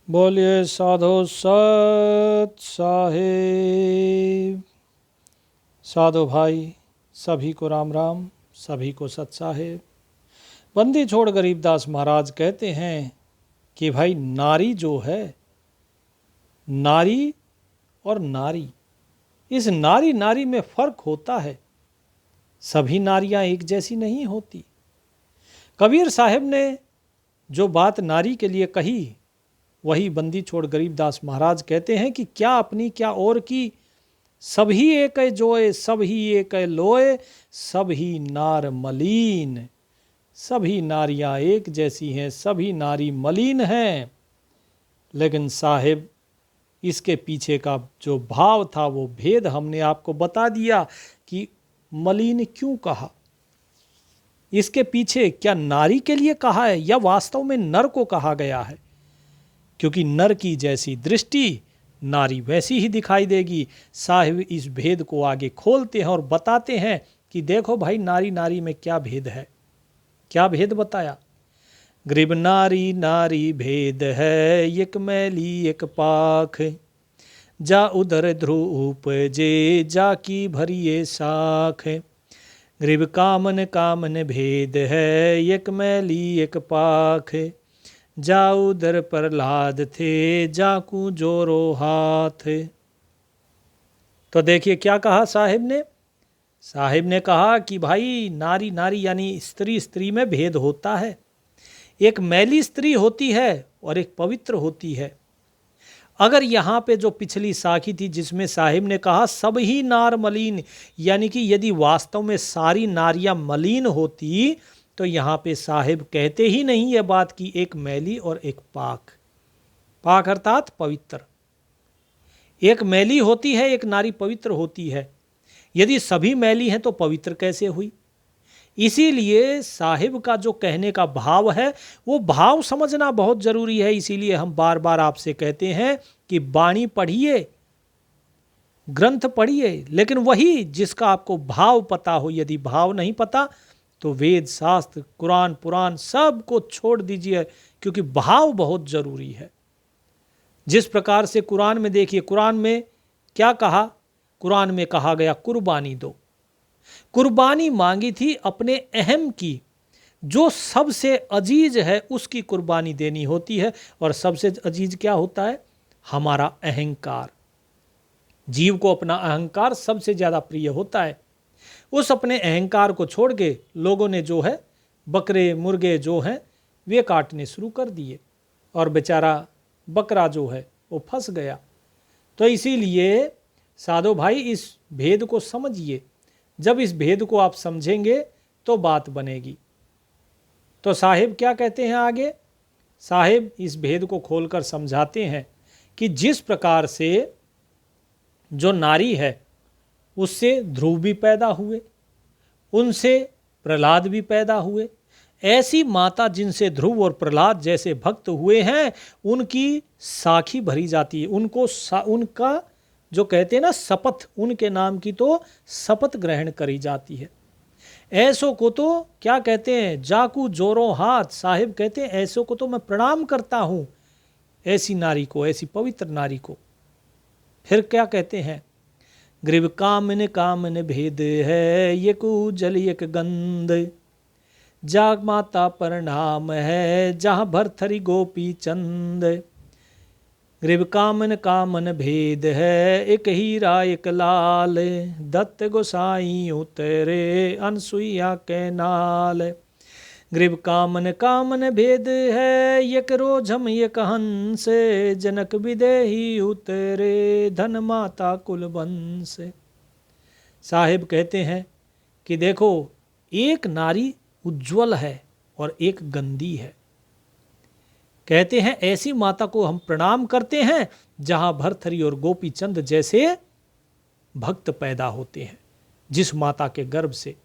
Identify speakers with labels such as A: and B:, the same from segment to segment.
A: बोलिए साधो सत साहेब। साधो भाई सभी को राम राम, सभी को सत साहेब। बंदी छोड़ गरीबदास महाराज कहते हैं कि भाई नारी जो है, नारी और नारी, इस नारी नारी में फर्क होता है। सभी नारियां एक जैसी नहीं होती। कबीर साहब ने जो बात नारी के लिए कही वही बंदी छोड़ गरीबदास महाराज कहते हैं कि क्या अपनी क्या और की, सभी एक जोए सभी एक लोए, सभी नार मलीन। सभी नारियां एक जैसी हैं, सभी नारी मलिन हैं। लेकिन साहिब इसके पीछे का जो भाव था वो भेद हमने आपको बता दिया कि मलिन क्यों कहा। इसके पीछे क्या नारी के लिए कहा है या वास्तव में नर को कहा गया है? क्योंकि नर की जैसी दृष्टि नारी वैसी ही दिखाई देगी। साहिब इस भेद को आगे खोलते हैं और बताते हैं कि देखो भाई नारी नारी में क्या भेद है। क्या भेद बताया? गरीब नारी नारी भेद है, एक मैली एक पाख, जा उधर ध्रुप जे जा की भरिए साख। गरीब कामन कामन भेद है, एक मैली एक पाख, जा उधर प्रहलाद थे जाकू जोरो हाथ। तो देखिए क्या कहा साहिब ने। साहिब ने कहा कि भाई नारी नारी यानी स्त्री स्त्री में भेद होता है। एक मैली स्त्री होती है और एक पवित्र होती है। अगर यहाँ पे जो पिछली साखी थी जिसमें साहिब ने कहा सब ही नार मलिन, यानी कि यदि वास्तव में सारी नारियां मलिन होती तो यहाँ पे साहिब कहते ही नहीं ये बात कि एक मैली और एक पाक। पाक अर्थात पवित्र। एक मैली होती है, एक नारी पवित्र होती है। यदि सभी मैली हैं तो पवित्र कैसे हुई? इसीलिए साहिब का जो कहने का भाव है वो भाव समझना बहुत जरूरी है। इसीलिए हम बार बार आपसे कहते हैं कि वाणी पढ़िए, ग्रंथ पढ़िए, लेकिन वही जिसका आपको भाव पता हो। यदि भाव नहीं पता तो वेद शास्त्र कुरान पुराण सब को छोड़ दीजिए, क्योंकि भाव बहुत जरूरी है। जिस प्रकार से कुरान में देखिए, कुरान में क्या कहा? कुरान में कहा गया कुर्बानी दो। कुर्बानी मांगी थी अपने अहम की। जो सबसे अजीज है उसकी कुर्बानी देनी होती है। और सबसे अजीज क्या होता है? हमारा अहंकार। जीव को अपना अहंकार सबसे ज्यादा प्रिय होता है। उस अपने अहंकार को छोड़ के लोगों ने जो है बकरे मुर्गे जो हैं वे काटने शुरू कर दिए और बेचारा बकरा जो है वो फंस गया। तो इसीलिए साधो भाई इस भेद को समझिए। जब इस भेद को आप समझेंगे तो बात बनेगी। तो साहिब क्या कहते हैं आगे? साहिब इस भेद को खोलकर समझाते हैं कि जिस प्रकार से जो नारी है उससे ध्रुव भी पैदा हुए, उनसे प्रहलाद भी पैदा हुए। ऐसी माता जिनसे ध्रुव और प्रहलाद जैसे भक्त हुए हैं उनकी साखी भरी जाती है। उनका जो कहते हैं ना शपथ, उनके नाम की तो शपथ ग्रहण करी जाती है। ऐसों को तो क्या कहते हैं? जाकू जोरों हाथ। साहिब कहते हैं ऐसों को तो मैं प्रणाम करता हूं, ऐसी नारी को, ऐसी पवित्र नारी को। फिर क्या कहते हैं? गरीब कामन कामन भेद है, एक उजल एक गंध, जाग माता प्रणाम है जहां भरथरी गोपी चंद। गरीब कामन कामन भेद है, एक हीरा एक लाल, दत्त गोसाई उतरे अनसुईया के नाल। गरीब कामन कामन भेद है, एक रोझम एक हंस, जनक विदेही उतरे धन माता कुल वंश। साहिब कहते हैं कि देखो एक नारी उज्जवल है और एक गंदी है। कहते हैं ऐसी माता को हम प्रणाम करते हैं जहां भरथरी और गोपी चंद जैसे भक्त पैदा होते हैं। जिस माता के गर्भ से,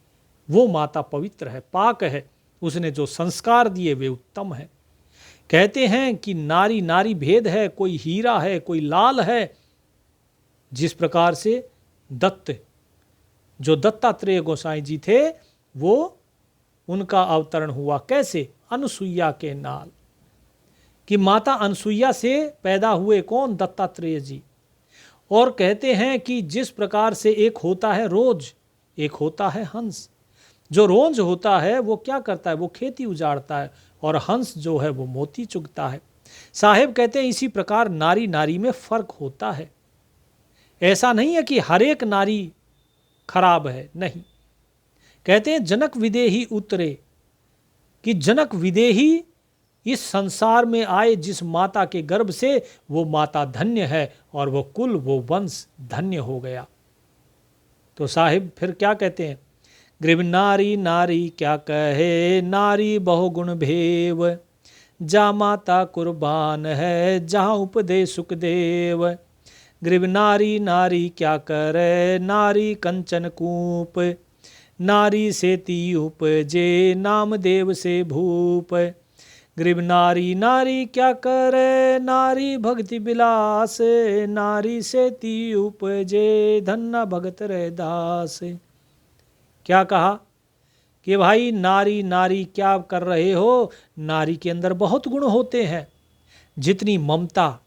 A: वो माता पवित्र है, पाक है, उसने जो संस्कार दिए वे उत्तम है। कहते हैं कि नारी नारी भेद है, कोई हीरा है कोई लाल है। जिस प्रकार से दत्त, जो दत्तात्रेय गोसाई जी थे, वो उनका अवतरण हुआ कैसे? अनुसुईया के नाल। कि माता अनसुईया से पैदा हुए कौन? दत्तात्रेय जी। और कहते हैं कि जिस प्रकार से एक होता है रोज, एक होता है हंस। जो रोज होता है वो क्या करता है? वो खेती उजाड़ता है, और हंस जो है वो मोती चुगता है। साहेब कहते हैं इसी प्रकार नारी नारी में फर्क होता है। ऐसा नहीं है कि हर एक नारी खराब है, नहीं। कहते हैं जनक विदेही उतरे, कि जनक विदेही इस संसार में आए जिस माता के गर्भ से, वो माता धन्य है, और वो कुल, वो वंश धन्य हो गया। तो साहिब फिर क्या कहते हैं? ग्रीव नारी नारी क्या कहे, नारी बहुगुण भेव, जा माता कुर्बान है, जहाँ उपदे सुखदेव। ग्रीव नारी नारी क्या करे, नारी कंचन कूप, नारी से ती उपजे, नामदेव से भूप। ग्रीव नारी नारी क्या करे, नारी भक्ति विलास, नारी से ती उपजे, धन्ना भगत रह दास। क्या कहा कि भाई नारी नारी क्या कर रहे हो? नारी के अंदर बहुत गुण होते हैं। जितनी ममता,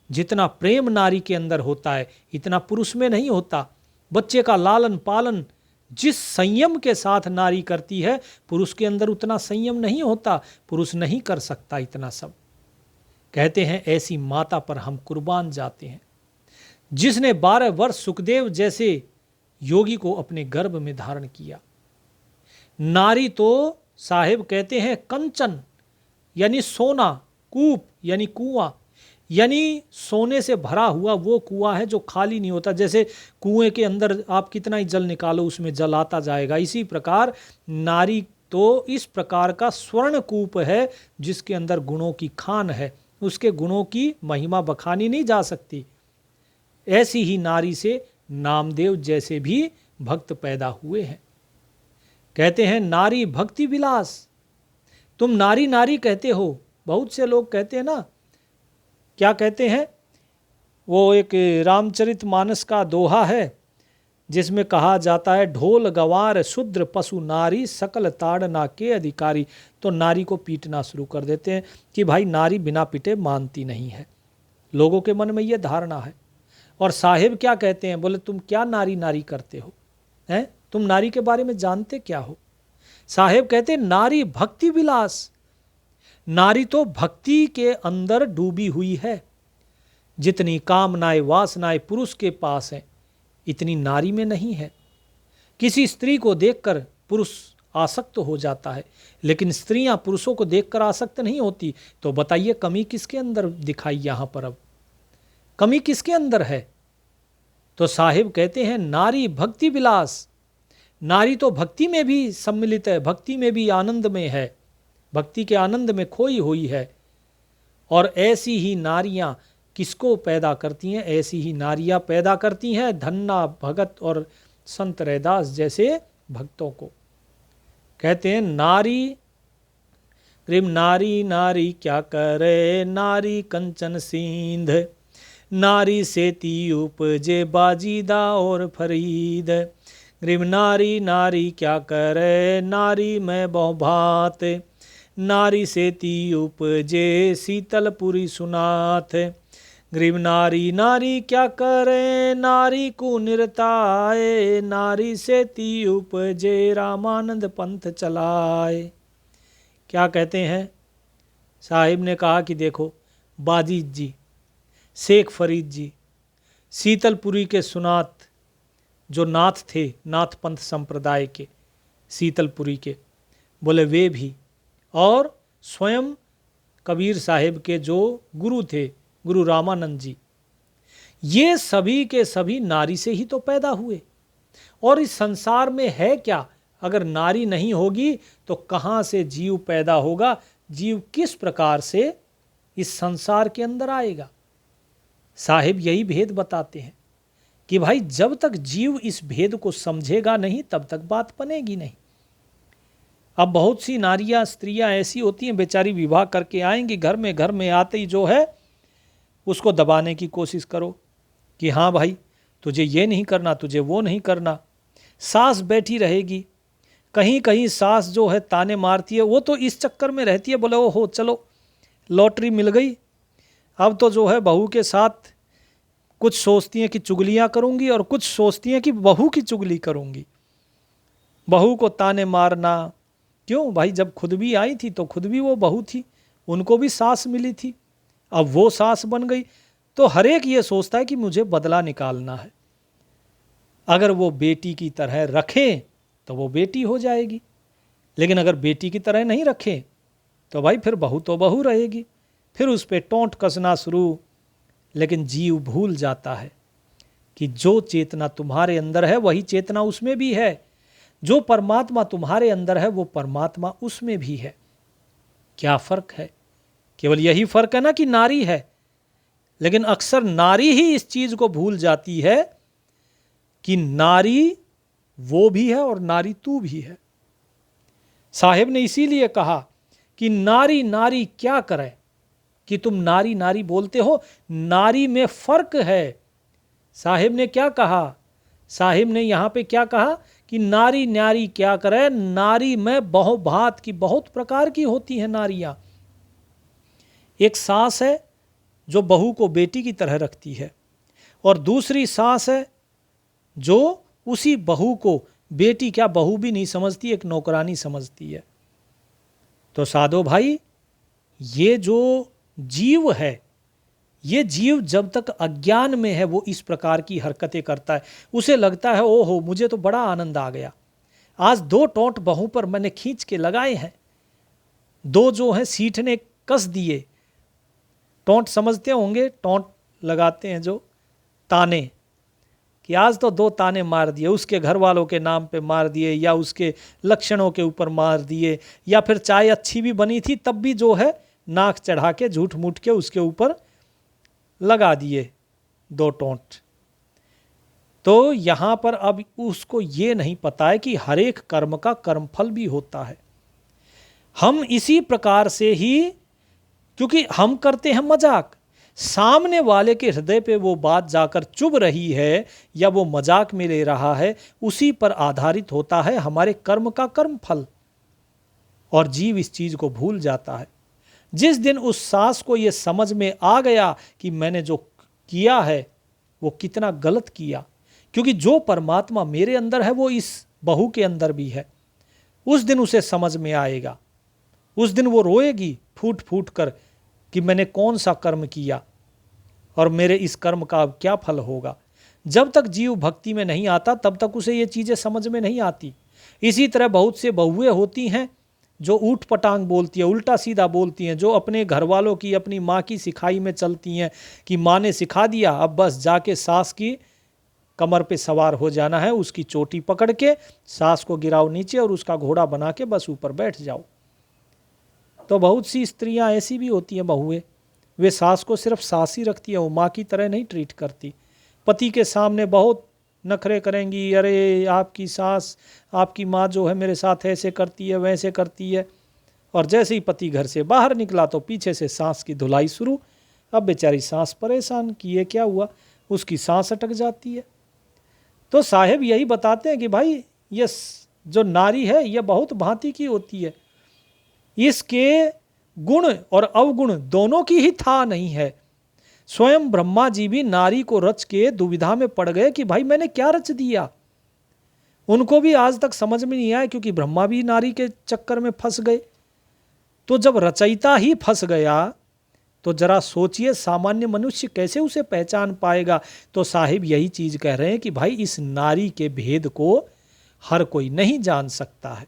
A: जितना प्रेम नारी के अंदर होता है, इतना पुरुष में नहीं होता। बच्चे का लालन पालन जिस संयम के साथ नारी करती है, पुरुष के अंदर उतना संयम नहीं होता, पुरुष नहीं कर सकता इतना सब। कहते हैं ऐसी माता पर हम कुर्बान जाते हैं, जिसने 12 वर्ष सुखदेव जैसे योगी को अपने गर्भ में धारण किया। नारी तो साहेब कहते हैं कंचन यानी सोना, कूप यानी कुआं, यानी सोने से भरा हुआ वो कुआं है जो खाली नहीं होता। जैसे कुएं के अंदर आप कितना ही जल निकालो उसमें जल आता जाएगा, इसी प्रकार नारी तो इस प्रकार का स्वर्ण कूप है जिसके अंदर गुणों की खान है, उसके गुणों की महिमा बखानी नहीं जा सकती। ऐसी ही नारी से नामदेव जैसे भी भक्त पैदा हुए हैं। कहते हैं नारी भक्ति विलास। तुम नारी नारी कहते हो, बहुत से लोग कहते हैं ना, क्या कहते हैं? वो एक रामचरितमानस का दोहा है जिसमें कहा जाता है, ढोल गवार शूद्र पशु नारी, सकल ताड़ना के अधिकारी। तो नारी को पीटना शुरू कर देते हैं कि भाई नारी बिना पिटे मानती नहीं है। लोगों के मन में ये धारणा है। और साहेब क्या कहते हैं? बोले तुम क्या नारी नारी करते हो, हैं? तुम नारी के बारे में जानते क्या हो? साहेब कहते हैं नारी भक्ति विलास। नारी तो भक्ति के अंदर डूबी हुई है। जितनी कामनाएं वासनाएं पुरुष के पास हैं, इतनी नारी में नहीं है। किसी स्त्री को देखकर पुरुष आसक्त हो जाता है, लेकिन स्त्रियां पुरुषों को देखकर आसक्त नहीं होती। तो बताइए कमी किसके अंदर दिखाई? यहां पर अब कमी किसके अंदर है? तो साहिब कहते हैं नारी भक्ति विलास। नारी तो भक्ति में भी सम्मिलित है, भक्ति में भी आनंद में है, भक्ति के आनंद में खोई हुई है। और ऐसी ही नारियां किसको पैदा करती हैं? ऐसी ही नारियां पैदा करती हैं धन्ना भगत और संत रैदास जैसे भक्तों को। कहते हैं नारी ग्रीम नारी नारी क्या करे, नारी कंचन सींध, नारी सेती उपजे बाजीदा और फरीद। ग्रीम नारी नारी क्या करे, नारी में बहुभात, नारी सेती उपजे शीतलपुरी सुनाथ। ग्रीव नारी नारी क्या करे, नारी को निरताए, नारी सेती उपजे रामानंद पंथ चलाए। क्या कहते हैं? साहिब ने कहा कि देखो बाजीद जी, शेख फरीद जी, शीतलपुरी के सुनात जो नाथ थे, नाथ पंथ संप्रदाय के शीतलपुरी के, बोले वे भी, और स्वयं कबीर साहिब के जो गुरु थे, गुरु रामानंद जी, ये सभी के सभी नारी से ही तो पैदा हुए। और इस संसार में है क्या? अगर नारी नहीं होगी तो कहाँ से जीव पैदा होगा? जीव किस प्रकार से इस संसार के अंदर आएगा? साहिब यही भेद बताते हैं कि भाई जब तक जीव इस भेद को समझेगा नहीं, तब तक बात बनेगी नहीं। अब बहुत सी नारियां, स्त्रियां ऐसी होती हैं, बेचारी विवाह करके आएंगी, घर में आते ही जो है उसको दबाने की कोशिश करो कि हाँ भाई तुझे ये नहीं करना, तुझे वो नहीं करना। सास बैठी रहेगी, कहीं कहीं सास जो है ताने मारती है, वो तो इस चक्कर में रहती है, बोले ओ हो चलो लॉटरी मिल गई। अब तो जो है बहू के साथ कुछ सोचती हैं कि चुगलियाँ करूँगी और कुछ सोचती हैं कि बहू की चुगली करूँगी। बहू को ताने मारना, क्यों भाई, जब खुद भी आई थी तो खुद भी वो बहू थी, उनको भी सास मिली थी, अब वो सास बन गई। तो हर एक ये सोचता है कि मुझे बदला निकालना है। अगर वो बेटी की तरह रखें तो वो बेटी हो जाएगी, लेकिन अगर बेटी की तरह नहीं रखें तो भाई फिर बहू तो बहू रहेगी। फिर उस पर टोंट कसना शुरू। लेकिन जीव भूल जाता है कि जो चेतना तुम्हारे अंदर है वही चेतना उसमें भी है। जो परमात्मा तुम्हारे अंदर है वो परमात्मा उसमें भी है। क्या फर्क है? केवल यही फर्क है ना कि नारी है। लेकिन अक्सर नारी ही इस चीज को भूल जाती है कि नारी वो भी है और नारी तू भी है। साहिब ने इसीलिए कहा कि नारी नारी क्या करे, कि तुम नारी नारी बोलते हो, नारी में फर्क है। साहिब ने क्या कहा? साहिब ने यहां पे क्या कहा कि नारी नारी क्या करे, नारी में बहुभात की, बहुत प्रकार की होती हैं नारियां। एक सास है जो बहू को बेटी की तरह रखती है, और दूसरी सास है जो उसी बहू को बेटी क्या, बहू भी नहीं समझती, एक नौकरानी समझती है। तो साधो भाई, ये जो जीव है, ये जीव जब तक अज्ञान में है वो इस प्रकार की हरकतें करता है। उसे लगता है ओहो मुझे तो बड़ा आनंद आ गया, आज 2 टोंट बहू पर मैंने खींच के लगाए हैं, 2 जो हैं सीठ ने कस दिए। टोंट समझते होंगे, टोंट लगाते हैं जो ताने, कि आज तो 2 ताने मार दिए, उसके घर वालों के नाम पे मार दिए, या उसके लक्षणों के ऊपर मार दिए, या फिर चाय अच्छी भी बनी थी तब भी जो है नाक चढ़ा के झूठ मूठ के उसके ऊपर लगा दिए 2 टोंट। तो यहां पर अब उसको ये नहीं पता है कि हर एक कर्म का कर्मफल भी होता है। हम इसी प्रकार से ही, क्योंकि हम करते हैं मजाक, सामने वाले के हृदय पे वो बात जाकर चुभ रही है या वो मजाक में ले रहा है, उसी पर आधारित होता है हमारे कर्म का कर्मफल। और जीव इस चीज को भूल जाता है। जिस दिन उस सास को ये समझ में आ गया कि मैंने जो किया है वो कितना गलत किया, क्योंकि जो परमात्मा मेरे अंदर है वो इस बहू के अंदर भी है, उस दिन उसे समझ में आएगा। उस दिन वो रोएगी फूट फूट कर कि मैंने कौन सा कर्म किया और मेरे इस कर्म का अब क्या फल होगा। जब तक जीव भक्ति में नहीं आता तब तक उसे ये चीज़ें समझ में नहीं आती। इसी तरह बहुत से बहुएं होती हैं जो ऊट पटांग बोलती है, उल्टा सीधा बोलती हैं, जो अपने घर वालों की, अपनी माँ की सिखाई में चलती हैं कि माँ ने सिखा दिया, अब बस जाके सास की कमर पे सवार हो जाना है, उसकी चोटी पकड़ के सास को गिराओ नीचे और उसका घोड़ा बना के बस ऊपर बैठ जाओ। तो बहुत सी स्त्रियां ऐसी भी होती हैं बहुएं, वे सास को सिर्फ सास ही रखती है, वो माँ की तरह नहीं ट्रीट करती। पति के सामने बहुत नखरे करेंगी, अरे आपकी सास, आपकी माँ जो है मेरे साथ ऐसे करती है वैसे करती है, और जैसे ही पति घर से बाहर निकला तो पीछे से सांस की धुलाई शुरू। अब बेचारी सांस परेशान कि ये क्या हुआ, उसकी सांस अटक जाती है। तो साहेब यही बताते हैं कि भाई ये जो नारी है ये बहुत भांति की होती है, इसके गुण और अवगुण दोनों की ही था नहीं है। स्वयं ब्रह्मा जी भी नारी को रच के दुविधा में पड़ गए कि भाई मैंने क्या रच दिया। उनको भी आज तक समझ में नहीं आया, क्योंकि ब्रह्मा भी नारी के चक्कर में फंस गए। तो जब रचयिता ही फंस गया तो जरा सोचिए सामान्य मनुष्य कैसे उसे पहचान पाएगा। तो साहिब यही चीज कह रहे हैं कि भाई इस नारी के भेद को हर कोई नहीं जान सकता है।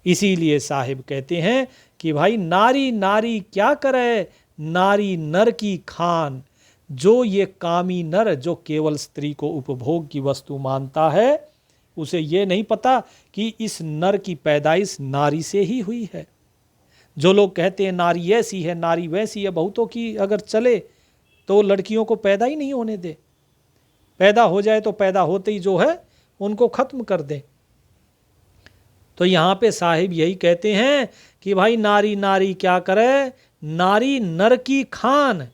A: इसीलिए साहिब कहते हैं कि भाई नारी नारी क्या करे, नारी नर की खान। जो ये कामी नर जो केवल स्त्री को उपभोग की वस्तु मानता है, उसे ये नहीं पता कि इस नर की पैदाइश नारी से ही हुई है। जो लोग कहते हैं नारी ऐसी है नारी वैसी है, बहुतों की अगर चले तो लड़कियों को पैदा ही नहीं होने दे, पैदा हो जाए तो पैदा होते ही जो है उनको खत्म कर दे। तो यहाँ पे साहिब यही कहते हैं कि भाई नारी नारी क्या करे, नारी नर की खान,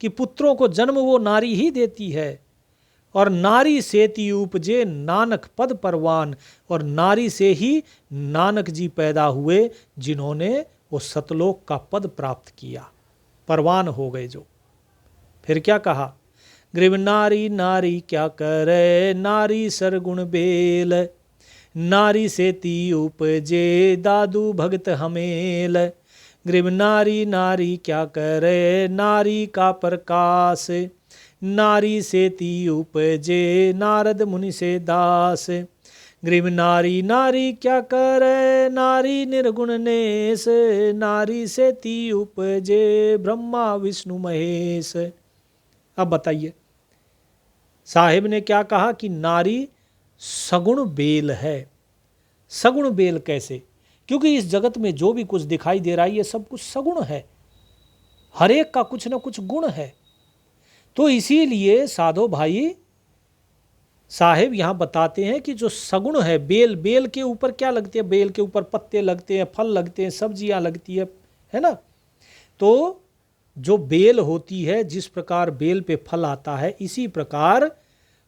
A: कि पुत्रों को जन्म वो नारी ही देती है। और नारी सेती उपजे नानक पद परवान, और नारी से ही नानक जी पैदा हुए जिन्होंने वो सतलोक का पद प्राप्त किया, परवान हो गए जो। फिर क्या कहा, ग्रीव नारी नारी क्या करे, नारी सरगुण बेल, नारी से ती उपजे दादू भगत हमेल। ग्रीव नारी नारी क्या करे, नारी का प्रकाश, नारी से ती उपजे नारद मुनि से दास। ग्रीव नारी नारी क्या करे, नारी निर्गुण नेस, नारी से ती उपजे ब्रह्मा विष्णु महेश। अब बताइए, साहिब ने क्या कहा कि नारी सगुण बेल है। सगुण बेल कैसे? क्योंकि इस जगत में जो भी कुछ दिखाई दे रहा है ये सब कुछ सगुण है, हर एक का कुछ ना कुछ गुण है। तो इसीलिए साधो भाई साहेब यहां बताते हैं कि जो सगुण है, बेल, बेल के ऊपर क्या लगते हैं? बेल के ऊपर पत्ते लगते हैं, फल लगते हैं, सब्जियां लगती है ना। तो जो बेल होती है, जिस प्रकार बेल पे फल आता है, इसी प्रकार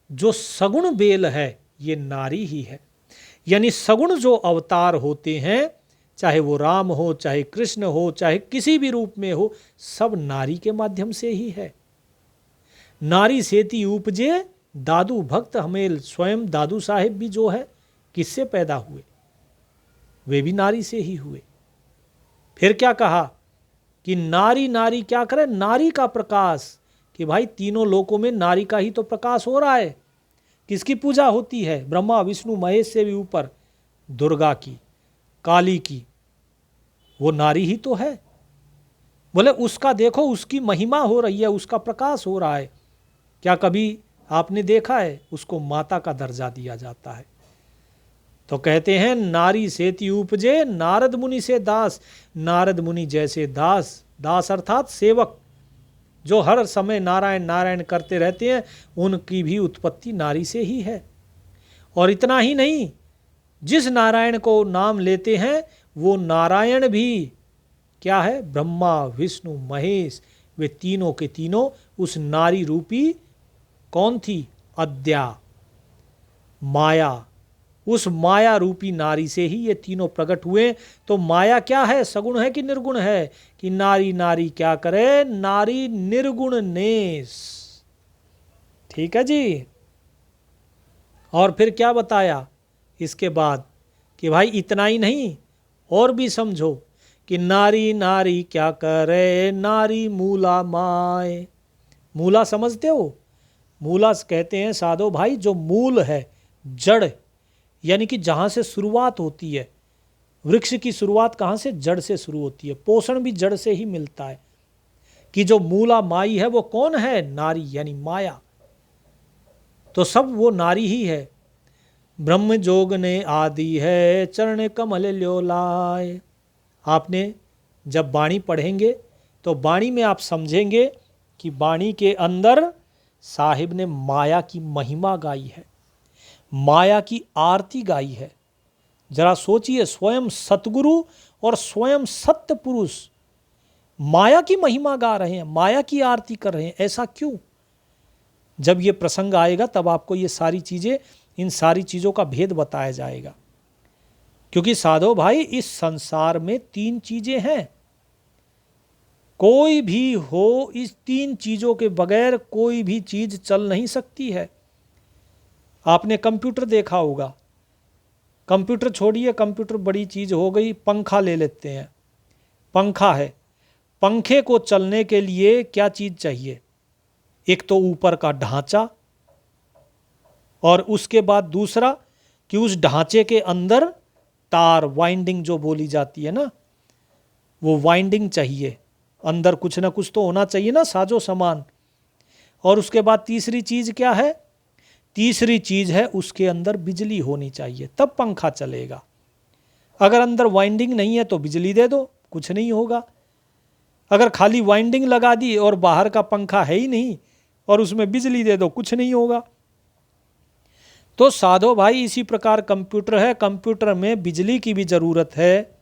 A: जो सगुण बेल है ये नारी ही है। यानी सगुण जो अवतार होते हैं, चाहे वो राम हो, चाहे कृष्ण हो, चाहे किसी भी रूप में हो, सब नारी के माध्यम से ही है। नारी सेती उपजे दादू भक्त हमेल। स्वयं दादू साहेब भी जो है किससे पैदा हुए? वे भी नारी से ही हुए। फिर क्या कहा कि नारी नारी क्या करे, नारी का प्रकाश, कि भाई तीनों लोकों में नारी का ही तो प्रकाश हो रहा है। किसकी पूजा होती है? ब्रह्मा विष्णु महेश से भी ऊपर दुर्गा की, काली की, वो नारी ही तो है। बोले उसका देखो, उसकी महिमा हो रही है, उसका प्रकाश हो रहा है। क्या कभी आपने देखा है उसको माता का दर्जा दिया जाता है? तो कहते हैं नारी सेति उपजे नारद मुनि से दास। नारद मुनि जैसे दास, दास अर्थात सेवक, जो हर समय नारायण नारायण करते रहते हैं, उनकी भी उत्पत्ति नारी से ही है। और इतना ही नहीं, जिस नारायण को नाम लेते हैं वो नारायण भी क्या है? ब्रह्मा विष्णु महेश, वे तीनों के तीनों उस नारी रूपी कौन थी? अद्या, माया। उस माया रूपी नारी से ही ये तीनों प्रकट हुए। तो माया क्या है? सगुण है कि निर्गुण है? कि नारी नारी क्या करे, नारी निर्गुण नेस। ठीक है जी। और फिर क्या बताया इसके बाद कि भाई इतना ही नहीं, और भी समझो कि नारी नारी क्या करे, नारी मूला माए। मूला समझते हो? मूला कहते हैं साधो भाई जो मूल है, जड़, यानी कि जहाँ से शुरुआत होती है। वृक्ष की शुरुआत कहाँ से? जड़ से शुरू होती है। पोषण भी जड़ से ही मिलता है। कि जो मूला माई है वो कौन है? नारी, यानी माया। तो सब वो नारी ही है। ब्रह्म जोग ने आदि है, चरण कमल ल्योलाय। आपने जब वाणी पढ़ेंगे तो वाणी में आप समझेंगे कि वाणी के अंदर साहिब ने माया की महिमा गाई है, माया की आरती गाई है। जरा सोचिए, स्वयं सतगुरु और स्वयं सत्य पुरुष माया की महिमा गा रहे हैं, माया की आरती कर रहे हैं। ऐसा क्यों? जब ये प्रसंग आएगा तब आपको ये सारी चीज़ें, इन सारी चीज़ों का भेद बताया जाएगा। क्योंकि साधो भाई इस संसार में तीन चीज़ें हैं। कोई भी हो, इस तीन चीज़ों के बगैर कोई भी चीज़ चल नहीं सकती है। आपने कंप्यूटर देखा होगा। कंप्यूटर छोड़िए, कंप्यूटर बड़ी चीज़ हो गई, पंखा ले लेते हैं। पंखा है, पंखे को चलने के लिए क्या चीज़ चाहिए? एक तो ऊपर का ढांचा, और उसके बाद दूसरा कि उस ढांचे के अंदर तार, वाइंडिंग जो बोली जाती है ना, वो वाइंडिंग चाहिए। अंदर कुछ ना कुछ तो होना चाहिए ना, साजो सामान। और उसके बाद तीसरी चीज़ क्या है? तीसरी चीज़ है उसके अंदर बिजली होनी चाहिए, तब पंखा चलेगा। अगर अंदर वाइंडिंग नहीं है तो बिजली दे दो, कुछ नहीं होगा। अगर खाली वाइंडिंग लगा दी और बाहर का पंखा है ही नहीं और उसमें बिजली दे दो, कुछ नहीं होगा। तो साधो भाई इसी प्रकार कंप्यूटर है। कंप्यूटर में बिजली की भी ज़रूरत है,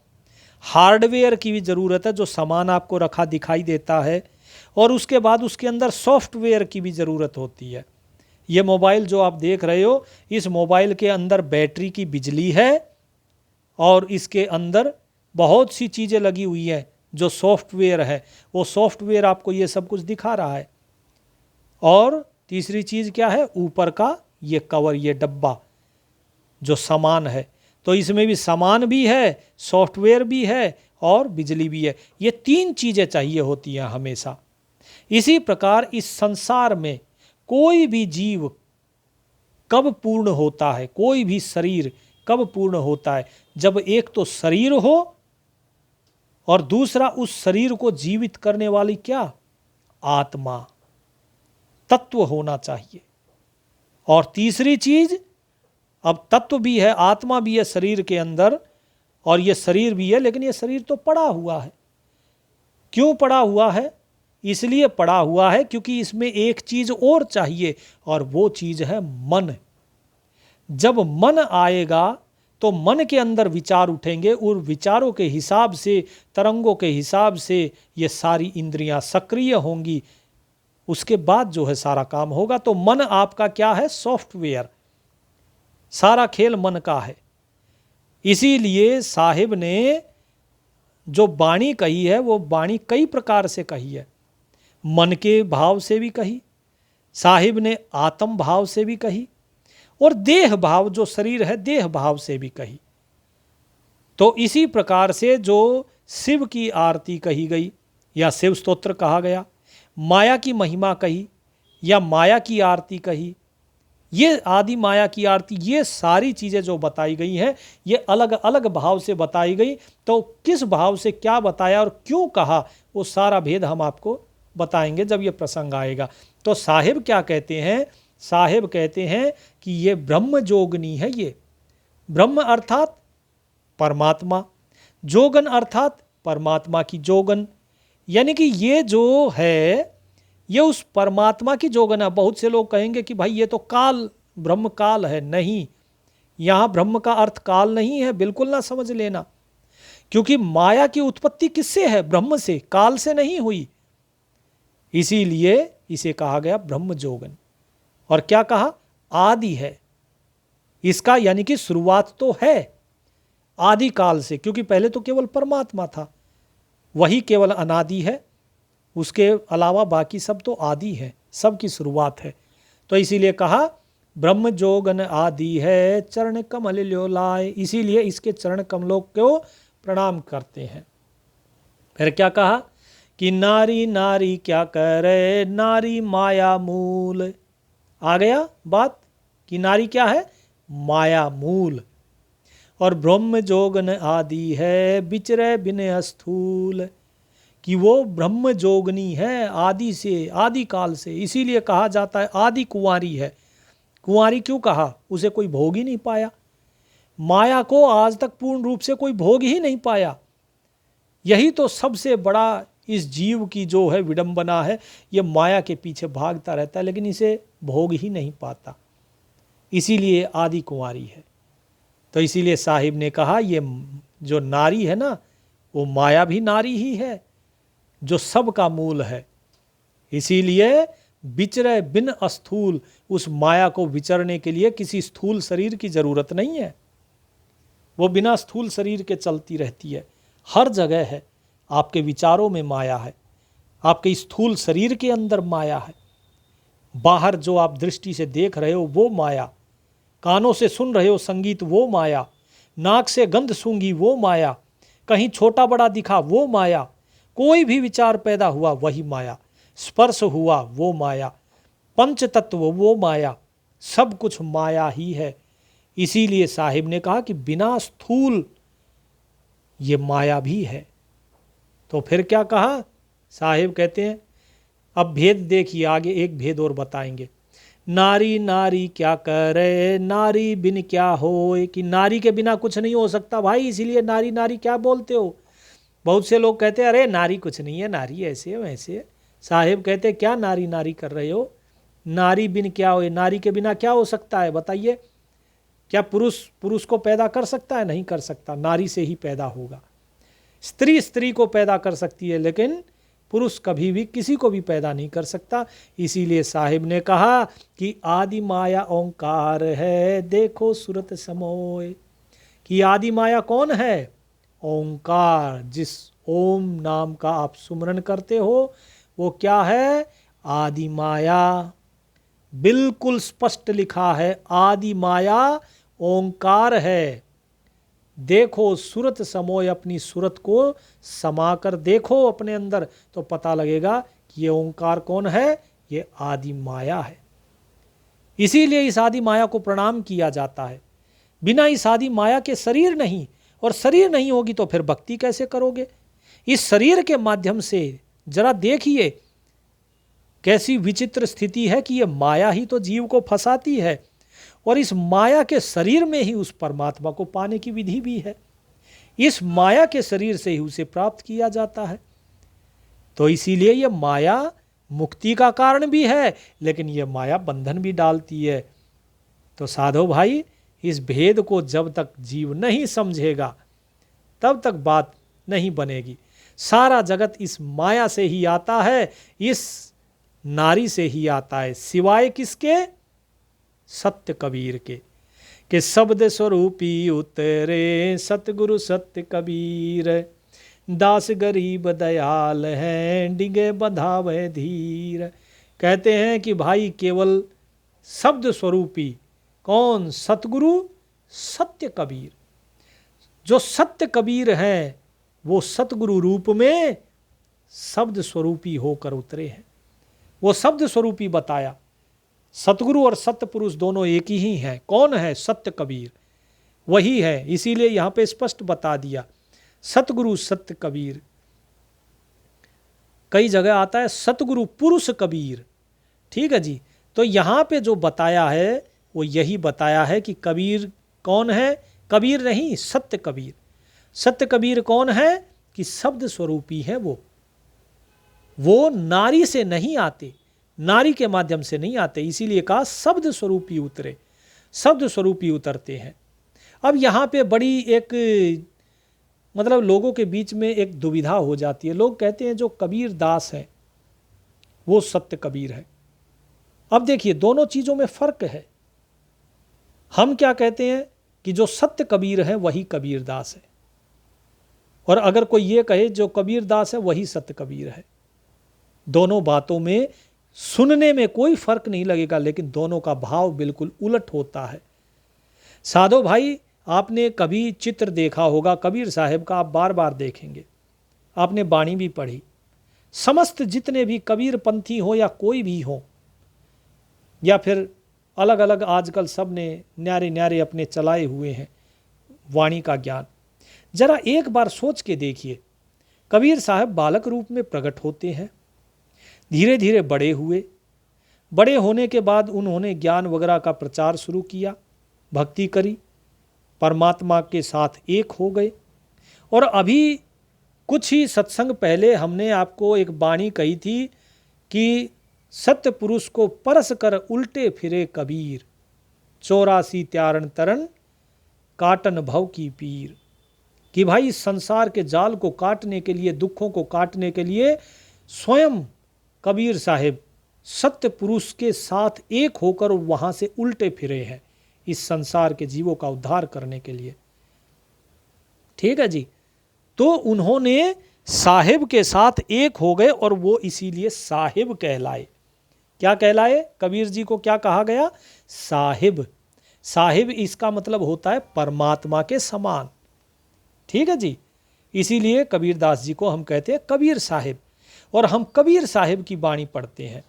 A: हार्डवेयर की भी ज़रूरत है, जो सामान आपको रखा दिखाई देता है। और उसके बाद उसके अंदर सॉफ्टवेयर की भी ज़रूरत होती है। ये मोबाइल जो आप देख रहे हो, इस मोबाइल के अंदर बैटरी की बिजली है और इसके अंदर बहुत सी चीज़ें लगी हुई हैं जो सॉफ्टवेयर है, वो सॉफ्टवेयर आपको ये सब कुछ दिखा रहा है। और तीसरी चीज़ क्या है, ऊपर का ये कवर, ये डब्बा जो सामान है, तो इसमें भी सामान भी है, सॉफ्टवेयर भी है और बिजली भी है। ये तीन चीज़ें चाहिए होती हैं हमेशा। इसी प्रकार इस संसार में कोई भी जीव कब पूर्ण होता है, कोई भी शरीर कब पूर्ण होता है, जब एक तो शरीर हो और दूसरा उस शरीर को जीवित करने वाली क्या, आत्मा, तत्व होना चाहिए। और तीसरी चीज, अब तत्व भी है, आत्मा भी है शरीर के अंदर और ये शरीर भी है, लेकिन ये शरीर तो पड़ा हुआ है। क्यों पड़ा हुआ है? इसलिए पड़ा हुआ है क्योंकि इसमें एक चीज और चाहिए और वो चीज है मन। जब मन आएगा तो मन के अंदर विचार उठेंगे और विचारों के हिसाब से, तरंगों के हिसाब से ये सारी इंद्रियां सक्रिय होंगी। उसके बाद जो है सारा काम होगा। तो मन आपका क्या है, सॉफ्टवेयर, सारा खेल मन का है। इसीलिए साहिब ने जो वाणी कही है वो वाणी कई प्रकार से कही है। मन के भाव से भी कही, साहिब ने आत्म भाव से भी कही और देह भाव, जो शरीर है, देह भाव से भी कही। तो इसी प्रकार से जो शिव की आरती कही गई या शिव स्तोत्र कहा गया, माया की महिमा कही या माया की आरती कही, ये आदि माया की आरती, ये सारी चीज़ें जो बताई गई हैं ये अलग अलग भाव से बताई गई। तो किस भाव से क्या बताया और क्यों कहा, वो सारा भेद हम आपको बताएंगे जब ये प्रसंग आएगा। तो साहिब क्या कहते हैं, साहिब कहते हैं कि ये ब्रह्म जोगनी है। ये ब्रह्म अर्थात परमात्मा, जोगन अर्थात परमात्मा की जोगन, यानी कि ये जो है ये उस परमात्मा की जोगन है। बहुत से लोग कहेंगे कि भाई ये तो काल, ब्रह्म काल है। नहीं, यहाँ ब्रह्म का अर्थ काल नहीं है, बिल्कुल ना समझ लेना। क्योंकि माया की उत्पत्ति किससे है, ब्रह्म से, काल से नहीं हुई। इसीलिए इसे कहा गया ब्रह्म जोगन। और क्या कहा, आदि है इसका, यानी कि शुरुआत तो है आदि काल से, क्योंकि पहले तो केवल परमात्मा था, वही केवल अनादि है, उसके अलावा बाकी सब तो आदि है, सब की शुरुआत है। तो इसीलिए कहा ब्रह्म जोगन आदि है, चरण कमल ल्यो लाए। इसीलिए इसके चरण कमलों को प्रणाम करते हैं। फिर क्या कहा कि नारी नारी क्या करे, नारी माया मूल। आ गया बात कि नारी क्या है, माया मूल। और ब्रह्म जोगन आदि है, विचरे बिन स्थूल, कि वो ब्रह्म जोगनी है आदि से, आदि काल से। इसीलिए कहा जाता है आदि कुंवारी है। कुंवारी क्यों कहा, उसे कोई भोग ही नहीं पाया, माया को आज तक पूर्ण रूप से कोई भोग ही नहीं पाया। यही तो सबसे बड़ा इस जीव की जो है विडंबना है, ये माया के पीछे भागता रहता है लेकिन इसे भोग ही नहीं पाता, इसीलिए आदि कुंवारी है। तो इसीलिए साहिब ने कहा ये जो नारी है ना, वो माया भी नारी ही है जो सब का मूल है। इसीलिए विचरे बिन स्थूल, उस माया को विचरने के लिए किसी स्थूल शरीर की जरूरत नहीं है, वो बिना स्थूल शरीर के चलती रहती है, हर जगह है। आपके विचारों में माया है, आपके स्थूल शरीर के अंदर माया है, बाहर जो आप दृष्टि से देख रहे हो वो माया, कानों से सुन रहे हो संगीत वो माया, नाक से गंध सूंघी वो माया, कहीं छोटा बड़ा दिखा वो माया, कोई भी विचार पैदा हुआ वही माया, स्पर्श हुआ वो माया, पंच तत्व वो माया, सब कुछ माया ही है। इसीलिए साहिब ने कहा कि बिना स्थूल ये माया भी है। तो फिर क्या कहा साहिब, कहते हैं अब भेद देखिए, आगे एक भेद और बताएंगे। नारी नारी क्या करे, नारी बिन क्या होए, कि नारी के बिना कुछ नहीं हो सकता भाई, इसीलिए नारी नारी क्या बोलते हो। बहुत से लोग कहते हैं अरे नारी कुछ नहीं है, नारी ऐसे है वैसे है। साहिब कहते क्या नारी नारी कर रहे हो, नारी बिन क्या होए, नारी के बिना क्या हो सकता है बताइए। क्या पुरुष पुरुष को पैदा कर सकता है, नहीं कर सकता, नारी से ही पैदा होगा। स्त्री स्त्री को पैदा कर सकती है लेकिन पुरुष कभी भी किसी को भी पैदा नहीं कर सकता। इसीलिए साहिब ने कहा कि आदि माया ओंकार है, देखो सूरत समोय, कि आदि माया कौन है, ओंकार, जिस ओम नाम का आप सुमरन करते हो वो क्या है? आदि माया। बिल्कुल स्पष्ट लिखा है, आदि माया ओंकार है। देखो सूरत समोय, अपनी सूरत को समाकर देखो अपने अंदर, तो पता लगेगा कि ये ओंकार कौन है? ये आदि माया है। इसीलिए इस आदि माया को प्रणाम किया जाता है। बिना इस आदि माया के शरीर नहीं, और शरीर नहीं होगी तो फिर भक्ति कैसे करोगे? इस शरीर के माध्यम से जरा देखिए कैसी विचित्र स्थिति है कि ये माया ही तो जीव को फंसाती है, और इस माया के शरीर में ही उस परमात्मा को पाने की विधि भी है। इस माया के शरीर से ही उसे प्राप्त किया जाता है। तो इसीलिए ये माया मुक्ति का कारण भी है, लेकिन ये माया बंधन भी डालती है। तो साधो भाई, इस भेद को जब तक जीव नहीं समझेगा तब तक बात नहीं बनेगी। सारा जगत इस माया से ही आता है, इस नारी से ही आता है, सिवाय किसके? सत्य कबीर के। कि शब्द स्वरूपी उतरे सतगुरु सत्य कबीर, दास गरीब दयाल हैं डिगे बंधावे धीर। कहते हैं कि भाई केवल शब्द स्वरूपी कौन? सतगुरु सत्य कबीर। जो सत्य कबीर हैं वो सतगुरु रूप में शब्द स्वरूपी होकर उतरे हैं। वो शब्द स्वरूपी बताया। सतगुरु और सत्य पुरुष दोनों एक ही हैं। कौन है? सत्य कबीर, वही है। इसीलिए यहां पे स्पष्ट बता दिया, सतगुरु सत्य कबीर। कई जगह आता है सतगुरु पुरुष कबीर। ठीक है जी। तो यहां पे जो बताया है वो यही बताया है कि कबीर कौन है? कबीर नहीं, सत्य कबीर। सत्य कबीर कौन है? कि शब्द स्वरूपी है। वो नारी से नहीं आते, नारी के माध्यम से नहीं आते। इसीलिए कहा शब्द स्वरूपी उतरे, शब्द स्वरूपी उतरते हैं। अब यहाँ पे बड़ी एक मतलब लोगों के बीच में एक दुविधा हो जाती है। लोग कहते हैं जो कबीर दास है वो सत्य कबीर है। अब देखिए दोनों चीज़ों में फ़र्क है। हम क्या कहते हैं कि जो सत्य कबीर है वही कबीर दास है, और अगर कोई ये कहे जो कबीर दास है वही सत्य कबीर है। दोनों बातों में सुनने में कोई फर्क नहीं लगेगा, लेकिन दोनों का भाव बिल्कुल उलट होता है। साधो भाई, आपने कभी चित्र देखा होगा कबीर साहब का, आप बार बार देखेंगे। आपने बाणी भी पढ़ी। समस्त जितने भी कबीर पंथी हो या कोई भी हो, या फिर अलग अलग आजकल सब ने न्यारे न्यारे अपने चलाए हुए हैं वाणी का ज्ञान। जरा एक बार सोच के देखिए, कबीर साहब बालक रूप में प्रकट होते हैं, धीरे धीरे बड़े हुए। बड़े होने के बाद उन्होंने ज्ञान वगैरह का प्रचार शुरू किया, भक्ति करी, परमात्मा के साथ एक हो गए। और अभी कुछ ही सत्संग पहले हमने आपको एक बाणी कही थी कि सत्य पुरुष को परस कर उल्टे फिरे कबीर, 84 त्यारन तरन काटन भव की पीर। कि भाई इस संसार के जाल को काटने के लिए, दुखों को काटने के लिए स्वयं कबीर साहिब सत्य पुरुष के साथ एक होकर वहां से उल्टे फिरे हैं इस संसार के जीवों का उद्धार करने के लिए। ठीक है जी। तो उन्होंने साहिब के साथ एक हो गए और वो इसीलिए साहिब कहलाए। क्या कहलाए? कबीर जी को क्या कहा गया? साहिब। साहिब इसका मतलब होता है परमात्मा के समान। ठीक है जी। इसीलिए कबीरदास जी को हम कहते हैं कबीर साहिब, और हम कबीर साहिब की बाणी पढ़ते हैं।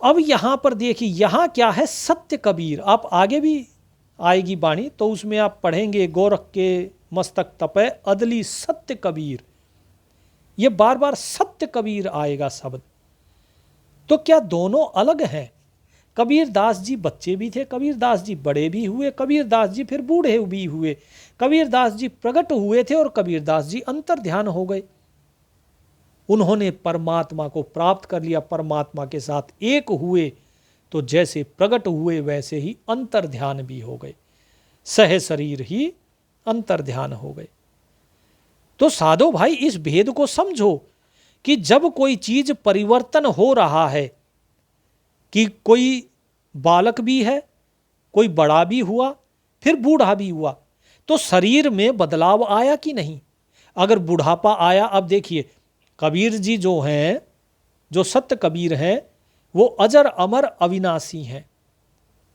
A: अब यहाँ पर देखिए, यहाँ क्या है? सत्य कबीर। आप आगे भी आएगी बाणी तो उसमें आप पढ़ेंगे, गोरख के मस्तक तपे अदली सत्य कबीर। ये बार बार सत्य कबीर आएगा शब्द। तो क्या दोनों अलग हैं? कबीरदास जी बच्चे भी थे, कबीरदास जी बड़े भी हुए, कबीरदास जी फिर बूढ़े भी हुए, कबीरदास जी प्रकट हुए थे और कबीरदास जी अंतर ध्यान हो गए। उन्होंने परमात्मा को प्राप्त कर लिया, परमात्मा के साथ एक हुए, तो जैसे प्रकट हुए वैसे ही अंतर ध्यान भी हो गए, सह शरीर ही अंतर ध्यान हो गए। तो साधो भाई, इस भेद को समझो कि जब कोई चीज परिवर्तन हो रहा है, कि कोई बालक भी है, कोई बड़ा भी हुआ, फिर बूढ़ा भी हुआ, तो शरीर में बदलाव आया कि नहीं? अगर बुढ़ापा आया, अब देखिए कबीर जी जो हैं, जो सत्य कबीर हैं, वो अजर अमर अविनाशी हैं।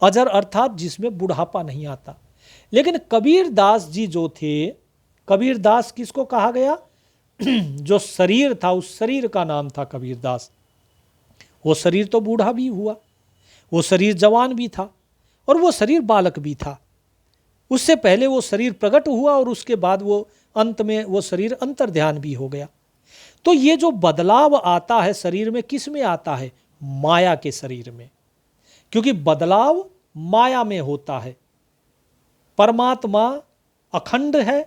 A: अजर अर्थात जिसमें बुढ़ापा नहीं आता। लेकिन कबीर दास जी जो थे, कबीर दास किसको कहा गया? जो शरीर था, उस शरीर का नाम था कबीर दास। वो शरीर तो बूढ़ा भी हुआ, वो शरीर जवान भी था, और वो शरीर बालक भी था। उससे पहले वो शरीर प्रकट हुआ और उसके बाद वो अंत में वो शरीर अंतर्ध्यान भी हो गया। तो ये जो बदलाव आता है शरीर में, किस में आता है? माया के शरीर में, क्योंकि बदलाव माया में होता है। परमात्मा अखंड है,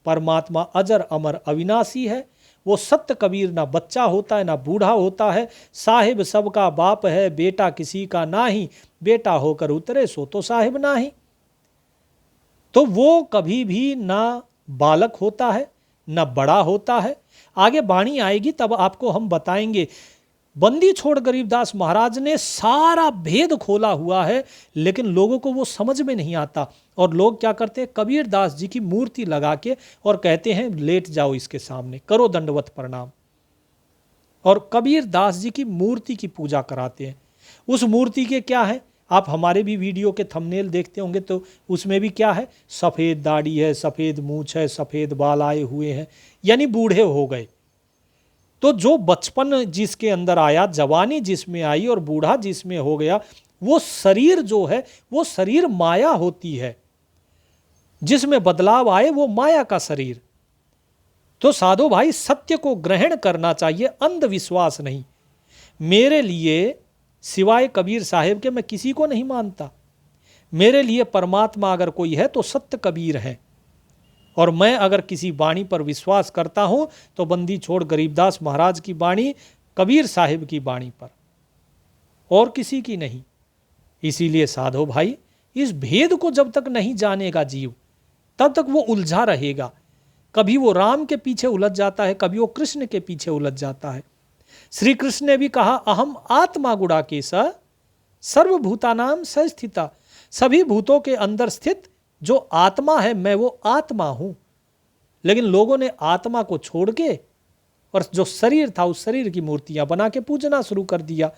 A: परमात्मा अजर अमर अविनाशी है। वो सत्य कबीर ना बच्चा होता है ना बूढ़ा होता है। साहिब सबका बाप है, बेटा किसी का नाही, बेटा होकर उतरे सो तो साहिब नाही। तो वो कभी भी ना बालक होता है ना बड़ा होता है। आगे वाणी आएगी तब आपको हम बताएंगे। बंदी छोड़ गरीबदास महाराज ने सारा भेद खोला हुआ है, लेकिन लोगों को वो समझ में नहीं आता। और लोग क्या करते हैं? कबीर दास जी की मूर्ति लगा के और कहते हैं लेट जाओ इसके सामने, करो दंडवत प्रणाम, और कबीर दास जी की मूर्ति की पूजा कराते हैं। उस मूर्ति के क्या है? आप हमारे भी वीडियो के थंबनेल देखते होंगे तो उसमें भी क्या है? सफ़ेद दाढ़ी है, सफ़ेद मूछ है, सफ़ेद बाल आए हुए हैं, यानी बूढ़े हो गए। तो जो बचपन जिसके अंदर आया, जवानी जिसमें आई और बूढ़ा जिसमें हो गया, वो शरीर जो है वो शरीर माया होती है। जिसमें बदलाव आए वो माया का शरीर। तो साधो भाई, सत्य को ग्रहण करना चाहिए, अंधविश्वास नहीं। मेरे लिए सिवाय कबीर साहेब के मैं किसी को नहीं मानता। मेरे लिए परमात्मा अगर कोई है तो सत्य कबीर है। और मैं अगर किसी वाणी पर विश्वास करता हूं तो बंदी छोड़ गरीबदास महाराज की वाणी, कबीर साहिब की वाणी पर, और किसी की नहीं। इसीलिए साधो भाई, इस भेद को जब तक नहीं जानेगा जीव, तब तक वो उलझा रहेगा। कभी वो राम के पीछे उलझ जाता है, कभी वो कृष्ण के पीछे उलझ जाता है। श्री कृष्ण ने भी कहा, अहम आत्मा गुड़ाकेश सर्वभूतानाम संस्थिता। सभी भूतों के अंदर स्थित जो आत्मा है, मैं वो आत्मा हूं। लेकिन लोगों ने आत्मा को छोड़ के और जो शरीर था उस शरीर की मूर्तियां बना के पूजना शुरू कर दिया।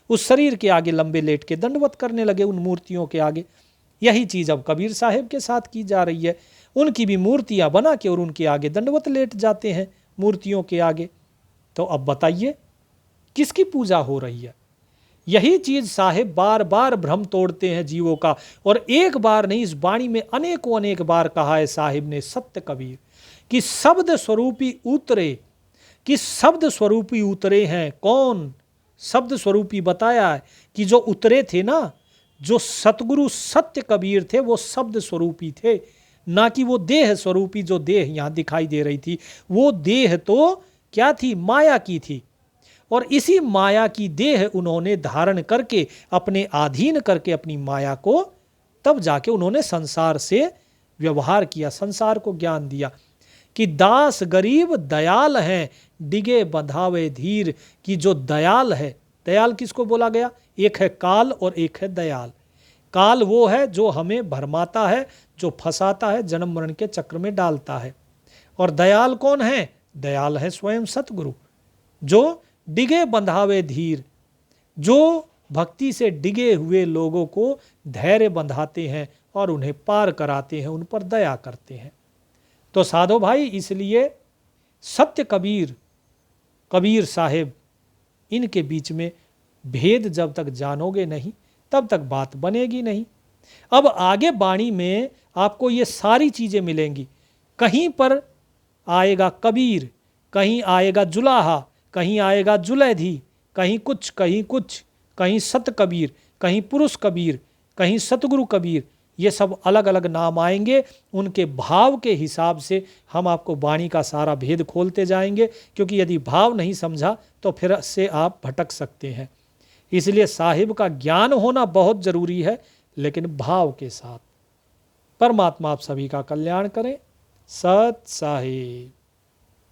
A: उस शरीर के आगे लंबे लेट के दंडवत करने लगे, उन मूर्तियों के आगे। यही चीज अब कबीर साहिब के साथ की जा रही है। उनकी भी मूर्तियां बना के और उनके आगे दंडवत लेट जाते हैं, मूर्तियों के आगे। तो अब बताइए किसकी पूजा हो रही है? यही चीज साहिब बार बार भ्रम तोड़ते हैं जीवों का। और एक बार नहीं, इस वाणी में अनेकों अनेक बार कहा है साहिब ने, सत्य कबीर, कि शब्द स्वरूपी उतरे, कि शब्द स्वरूपी उतरे हैं। कौन शब्द स्वरूपी? बताया है कि जो उतरे थे ना, जो सतगुरु सत्य कबीर थे, वो शब्द स्वरूपी थे, ना कि वो देह स्वरूपी। जो देह यहां दिखाई दे रही थी, वो देह तो क्या थी? माया की थी। और इसी माया की देह उन्होंने धारण करके, अपने अधीन करके अपनी माया को, तब जाके उन्होंने संसार से व्यवहार किया, संसार को ज्ञान दिया कि दास गरीब दयाल हैं, डिगे बंधावे धीर। कि जो दयाल है, दयाल किसको बोला गया? एक है काल और एक है दयाल। काल वो है जो हमें भरमाता है, जो फंसाता है, जन्म मरण के चक्र में डालता है। और दयाल कौन है? दयाल है स्वयं सतगुरु, जो डिगे बंधावे धीर, जो भक्ति से डिगे हुए लोगों को धैर्य बंधाते हैं और उन्हें पार कराते हैं, उन पर दया करते हैं। तो साधो भाई, इसलिए सत्य कबीर, कबीर साहिब, इनके बीच में भेद जब तक जानोगे नहीं, तब तक बात बनेगी नहीं। अब आगे वाणी में आपको ये सारी चीजें मिलेंगी। कहीं पर आएगा कबीर, कहीं आएगा जुलाहा, कहीं आएगा जुलैधी, कहीं कुछ, कहीं कुछ, कहीं सत कबीर, कहीं पुरुष कबीर, कहीं सतगुरु कबीर। ये सब अलग अलग नाम आएंगे। उनके भाव के हिसाब से हम आपको वाणी का सारा भेद खोलते जाएंगे, क्योंकि यदि भाव नहीं समझा तो फिर से आप भटक सकते हैं। इसलिए साहिब का ज्ञान होना बहुत जरूरी है, लेकिन भाव के साथ। परमात्मा आप सभी का कल्याण करें। सत साहिब।